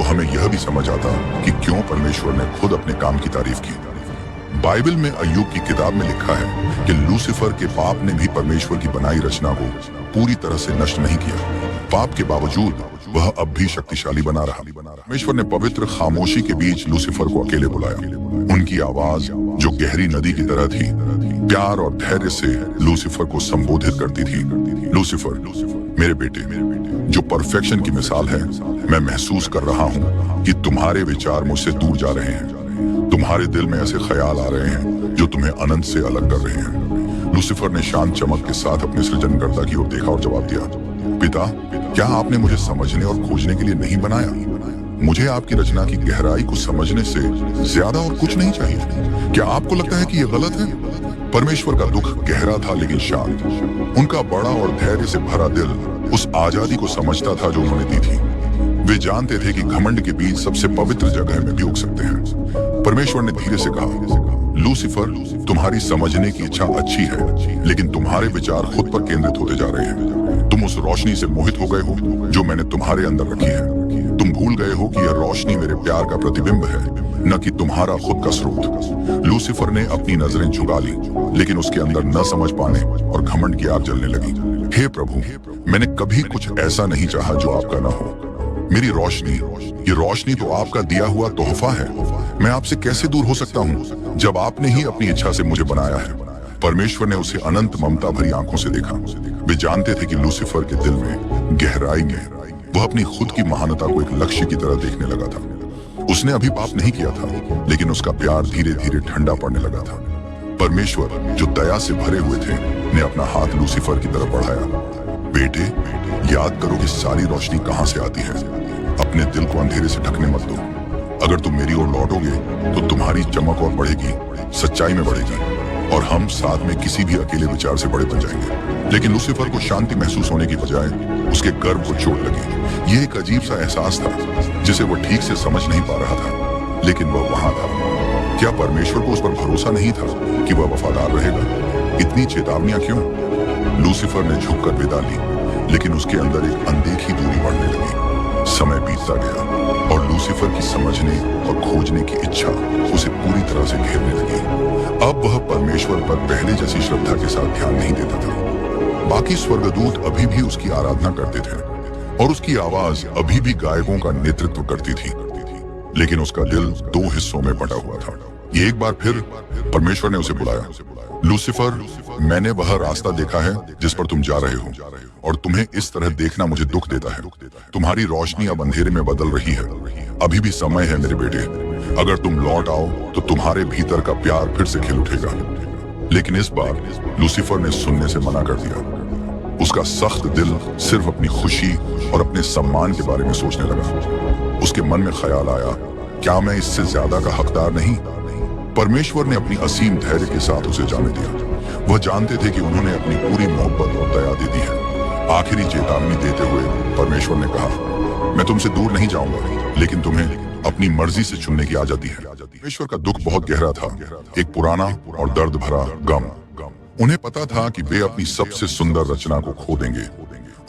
हमें यह भी समझ आता कि क्यों परमेश्वर ने खुद अपने काम की तारीफ की। बाइबल में अय्यूब की किताब में लिखा है कि लूसीफर के पाप ने भी परमेश्वर की बनाई रचना को पूरी तरह से नष्ट नहीं किया। पाप के बावजूद वह अब भी शक्तिशाली बना रहा। परमेश्वर ने पवित्र खामोशी के बीच लूसीफर को अकेले बुलाया। उनकी आवाज जो गहरी नदी की तरह थी, प्यार और धैर्य से लूसीफर को संबोधित करती थी। लूसीफर, मेरे बेटे, जो परफेक्शन की मिसाल है, मैं महसूस कर रहा हूँ कि तुम्हारे विचार मुझसे दूर जा रहे हैं। तुम्हारे दिल में ऐसे ख्याल आ रहे हैं जो तुम्हें अनंत से अलग कर रहे हैं। लूसीफर ने शांत चमक के साथ अपने सृजनकर्ता की ओर देखा और जवाब दिया, पिता, क्या आपने मुझे समझने और खोजने के लिए नहीं बनाया? मुझे आपकी रचना की गहराई को समझने से ज्यादा और कुछ नहीं चाहिए। क्या आपको लगता है कि यह गलत है? परमेश्वर का दुख गहरा था लेकिन शांत। उनका बड़ा और धैर्य से भरा दिल उस आजादी को समझता था जो उन्होंने दी थी। वे जानते थे कि घमंड के बीच सबसे पवित्र जगह में भी उग सकते हैं। परमेश्वर ने धीरे से कहा, लूसीफर, तुम्हारी समझने की इच्छा अच्छी है, लेकिन तुम्हारे विचार खुद पर केंद्रित होते जा रहे हैं। तुम उस रोशनी से मोहित हो गए हो जो मैंने तुम्हारे अंदर रखी है। तुम भूल गए हो कि यह रोशनी मेरे प्यार का प्रतिबिंब है, न कि तुम्हारा खुद का स्रोत। लूसीफर ने अपनी नजरें झुका ली, लेकिन उसके अंदर न समझ पाने और घमंड की आग जलने लगी। हे प्रभु, मैंने कभी कुछ ऐसा नहीं चाहा जो आपका न हो। मेरी रोशनी, ये रोशनी तो आपका दिया हुआ तोहफा है। मैं आपसे कैसे दूर हो सकता हूँ जब आपने ही अपनी इच्छा से मुझे बनाया है। परमेश्वर ने उसे अनंत ममता भरी आंखों से देखा। वे जानते थे कि लूसीफर के दिल में, गहराई में, वह अपनी खुद की महानता को एक लक्ष्य की तरह देखने लगा था। उसने अभी पाप नहीं किया था, लेकिन उसका प्यार धीरे धीरे ठंडा पड़ने लगा था। परमेश्वर, जो दया से भरे हुए थे, ने अपना हाथ लूसीफर की तरफ बढ़ाया। बेटे, याद करो कि सारी रोशनी कहां से आती है। अपने दिल को अंधेरे से ढकने मत दो। अगर तुम मेरी ओर लौटोगे तो तुम्हारी चमक और बढ़ेगी, सच्चाई में बढ़ेगी, और हम साथ में किसी भी अकेले विचार से बड़े बन जाएंगे। लेकिन लूसीफर को शांति महसूस होने की बजाय उसके गर्व को चोट लगी। यह एक अजीब सा एहसास था जिसे वो ठीक से समझ नहीं पा रहा था, लेकिन वह वहां था। क्या परमेश्वर को उस पर भरोसा नहीं था कि वह वफादार रहेगा? इतनी चेतावनियां क्यों? लूसीफर ने झुककर विदा ली, लेकिन उसके अंदर एक अनदेखी दूरी बढ़ने लगी। समय बीतता गया और लूसीफर की समझने और खोजने की इच्छा उसे पूरी तरह से घेरने लगी। अब वह परमेश्वर पर पहले जैसी श्रद्धा के साथ ध्यान नहीं देता था। बाकी स्वर्गदूत अभी भी उसकी आराधना करते थे और उसकी आवाज अभी भी गायकों का नेतृत्व करती थी, लेकिन उसका दिल दो हिस्सों में बटा हुआ था। एक बार फिर परमेश्वर ने उसे बुलाया, लूसीफर, मैंने वह रास्ता देखा है जिस पर तुम जा रहे हो, और तुम्हें इस तरह देखना मुझे दुख देता है। तुम्हारी रोशनी अब अंधेरे में बदल रही है। अभी भी समय है मेरे बेटे। अगर तुम लौट आओ तो तुम्हारे भीतर का प्यार फिर से खिल उठेगा। लेकिन इस बार लूसीफर ने सुनने से मना कर दिया। उसका सख्त दिल सिर्फ अपनी खुशी और अपने सम्मान के बारे में सोचने लगा। उसके मन में ख्याल आया, क्या मैं इससे ज्यादा का हकदार नहीं? परमेश्वर ने अपनी असीम धैर्य के साथ उसे जाने दिया। वह जानते थे कि उन्होंने अपनी पूरी मोहब्बत और दया दे दी है। आखिरी चेतावनी देते हुए परमेश्वर ने कहा, मैं तुमसे दूर नहीं जाऊंगा, लेकिन तुम्हें अपनी मर्जी से चुनने की आजादी है। परमेश्वर का दुख बहुत गहरा था, एक पुराना और दर्द भरा गम। उन्हें पता था कि वे अपनी सबसे सुंदर रचना को खो देंगे।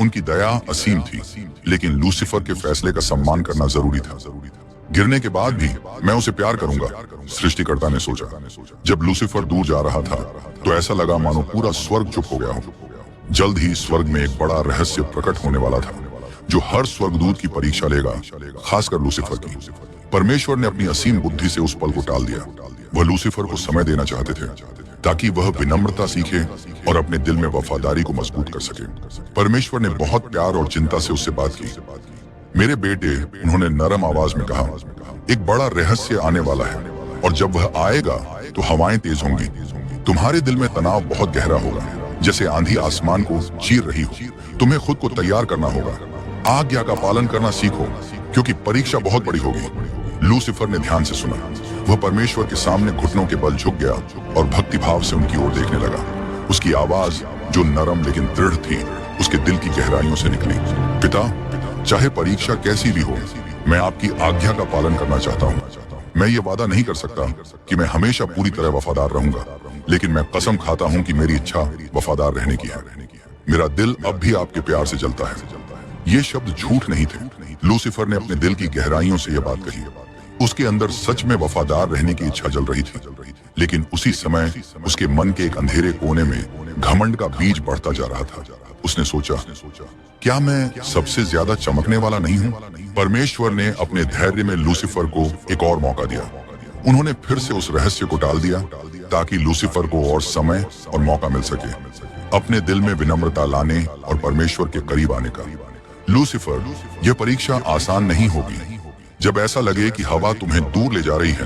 उनकी दया असीम थी, लेकिन लूसीफर के फैसले का सम्मान करना जरूरी था। गिरने के बाद भी मैं उसे प्यार करूंगा, सृष्टिकर्ता ने सोचा। जब लूसीफर दूर जा रहा था तो ऐसा लगा मानो पूरा स्वर्ग चुप हो गया हो। जल्द ही स्वर्ग में एक बड़ा रहस्य प्रकट होने वाला था, जो हर स्वर्गदूत की परीक्षा लेगा, खासकर लूसीफर की। परमेश्वर ने अपनी असीम बुद्धि से उस पल को टाल दिया। वह लूसीफर को समय देना चाहते थे ताकि वह विनम्रता सीखे और अपने दिल में वफादारी को मजबूत कर सके। परमेश्वर ने बहुत प्यार और चिंता से उससे बात की। मेरे बेटे, उन्होंने नरम आवाज में कहा, एक बड़ा रहस्य आने वाला है, और जब वह आएगा तो हवाएं तेज होंगी। तुम्हारे दिल में तनाव बहुत गहरा होगा, जैसे आंधी आसमान को चीर रही हो। तुम्हें खुद को तैयार करना होगा। आज्ञा का पालन करना सीखो, क्योंकि परीक्षा बहुत बड़ी होगी। लूसीफर ने ध्यान से सुना। वह परमेश्वर के सामने घुटनों के बल झुक गया और भक्ति भाव से उनकी ओर देखने लगा। उसकी आवाज, जो नरम लेकिन दृढ़ थी, उसके दिल की गहराइयों से निकली। पिता, चाहे परीक्षा कैसी भी हो, मैं आपकी आज्ञा का पालन करना चाहता हूँ। मैं ये वादा नहीं कर सकता कि मैं हमेशा पूरी तरह वफादार रहूंगा, लेकिन मैं कसम खाता हूँ कि मेरी इच्छा वफादार रहने की है। मेरा दिल अब भी आपके प्यार से जलता है। ये शब्द झूठ नहीं थे, लूसीफर ने अपने दिल की गहराइयों से यह बात कही। उसके अंदर सच में वफादार रहने की इच्छा जल रही थी, लेकिन उसी समय उसके मन के एक अंधेरे कोने में घमंड का बीज बढ़ता जा रहा था। उसने सोचा, क्या मैं सबसे ज्यादा चमकने वाला नहीं हूँ? परमेश्वर ने अपने धैर्य में लूसीफर को एक और मौका दिया। उन्होंने फिर से उस रहस्य को टाल दिया ताकि लूसीफर को और समय और मौका मिल सके अपने दिल में विनम्रता लाने और परमेश्वर के करीब आने का। लूसीफर, यह परीक्षा आसान नहीं होगी। जब ऐसा लगे कि हवा तुम्हें दूर ले जा रही है,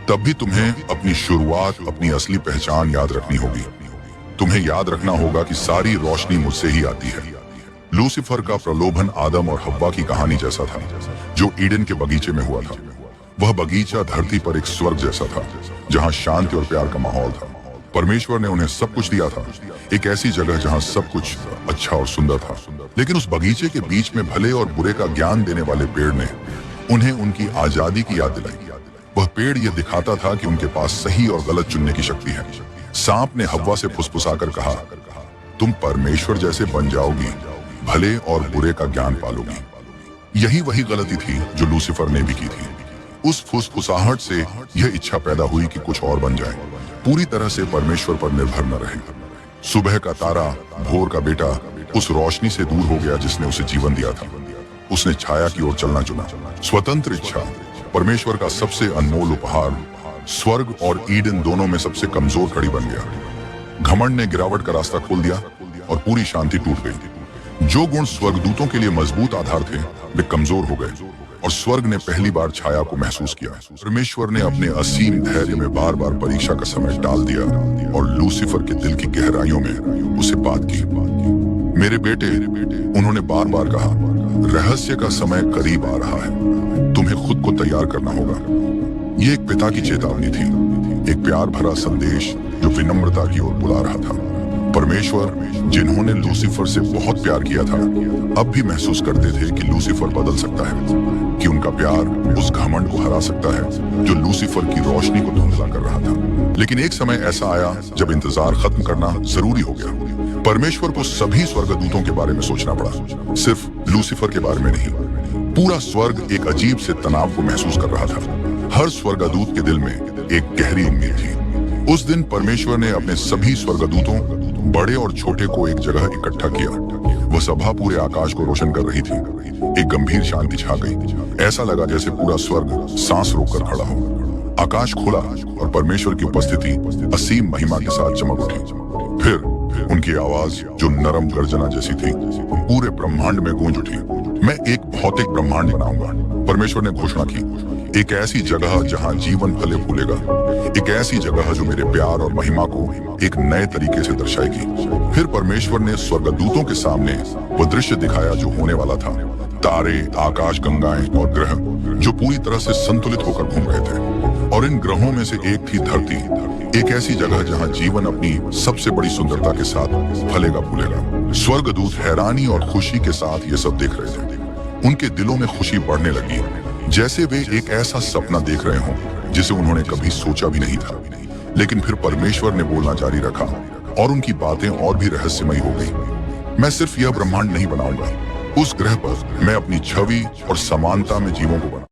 तब भी तुम्हें अपनी शुरुआत, अपनी असली पहचान याद रखनी होगी। तुम्हें याद रखना होगा कि सारी रोशनी मुझसे ही आती है। लूसीफर का प्रलोभन आदम और हव्वा की कहानी जैसा था, जो ईडन के बगीचे में हुआ था। वह बगीचा धरती पर एक स्वर्ग जैसा था, जहां शांति और प्यार का माहौल था। परमेश्वर ने उन्हें सब कुछ दिया था, एक ऐसी जगह जहां सब कुछ अच्छा और सुंदर था। लेकिन उस बगीचे के बीच में भले और बुरे का ज्ञान देने वाले पेड़ ने उन्हें उनकी आजादी की याद दिलाई। वह पेड़ यह दिखाता था कि उनके पास सही और गलत चुनने की शक्ति है। सांप ने हव्वा से फुसफुसाकर कहा, तुम परमेश्वर जैसे बन जाओगी, भले और बुरे का ज्ञान पालोगी। यही वही गलती थी जो लूसीफर ने भी की थी। उस फुसफुसाहट से यह इच्छा पैदा हुई कि कुछ और बन जाए, पूरी तरह से परमेश्वर पर निर्भर न रहे। सुबह का तारा, भोर का बेटा, उस रोशनी से दूर हो गया जिसने उसे जीवन दिया था। उसने छाया की ओर चलना चुना। स्वतंत्र इच्छा, परमेश्वर का सबसे अनमोल उपहार, स्वर्ग और ईडन दोनों में सबसे कमजोर कड़ी बन गया। घमंड ने गिरावट का रास्ता खोल दिया और पूरी शांति टूट गई। जो गुण स्वर्गदूतों के लिए मजबूत आधार थे, वे कमजोर हो गए और स्वर्ग ने पहली बार छाया को महसूस किया। परमेश्वर ने अपने असीम धैर्य में बार बार परीक्षा का समय डाल दिया और लूसीफर के दिल की गहराइयों में उसे बात की। मेरे बेटे, उन्होंने बार बार कहा, रहस्य का समय करीब आ रहा है, तुम्हें खुद को तैयार करना होगा। ये एक पिता की चेतावनी थी, एक प्यार भरा संदेश जो विनम्रता की ओर बुला रहा था। परमेश्वर, जिन्होंने लूसीफर से बहुत प्यार किया था, अब भी महसूस करते थे कि लूसीफर बदल सकता है, कि उनका प्यार उस घमंड को हरा सकता है जो लूसीफर की रोशनी को धुंधला कर रहा था। लेकिन एक समय ऐसा आया जब इंतजार खत्म करना जरूरी हो गया। परमेश्वर को सभी स्वर्गदूतों के बारे में सोचना पड़ा, सिर्फ लूसीफर के बारे में नहीं। पूरा स्वर्ग एक अजीब से तनाव को महसूस कर रहा था। हर स्वर्गदूत के दिल में एक गहरी उम्मीद थी। उस दिन परमेश्वर ने अपने सभी स्वर्गदूतों, बड़े और छोटे को एक जगह इकट्ठा किया। वह सभा पूरे आकाश को रोशन कर रही थी। एक गंभीर शांति छा गई। ऐसा लगा जैसे पूरा स्वर्ग सांस रोककर खड़ा हो। आकाश खुला और परमेश्वर की उपस्थिति असीम महिमा के साथ चमक उठी। फिर उनकी आवाज, जो नरम गर्जना जैसी थी, पूरे ब्रह्मांड में गूंज उठी। मैं एक भौतिक ब्रह्मांड बनाऊंगा, परमेश्वर ने घोषणा की। एक ऐसी जगह जहां जीवन फले फूलेगा, एक ऐसी जगह जो मेरे प्यार और महिमा को एक नए तरीके से दर्शाएगी। फिर परमेश्वर ने स्वर्गदूतों के सामने वो दृश्य दिखाया जो होने वाला था। तारे, आकाश गंगाएं और ग्रह जो पूरी तरह से संतुलित होकर घूम रहे थे। और इन ग्रहों में से एक थी धरती, एक ऐसी जगह जहां जीवन अपनी सबसे बड़ी सुंदरता के साथ फलेगा फूलेगा। स्वर्गदूत हैरानी और खुशी के साथ ये सब देख रहे थे। उनके दिलों में खुशी बढ़ने लगी, जैसे वे एक ऐसा सपना देख रहे हों जिसे उन्होंने कभी सोचा भी नहीं था। लेकिन फिर परमेश्वर ने बोलना जारी रखा और उनकी बातें और भी रहस्यमयी हो गई। मैं सिर्फ यह ब्रह्मांड नहीं बनाऊंगा, उस ग्रह पर मैं अपनी छवि और समानता में जीवों को बना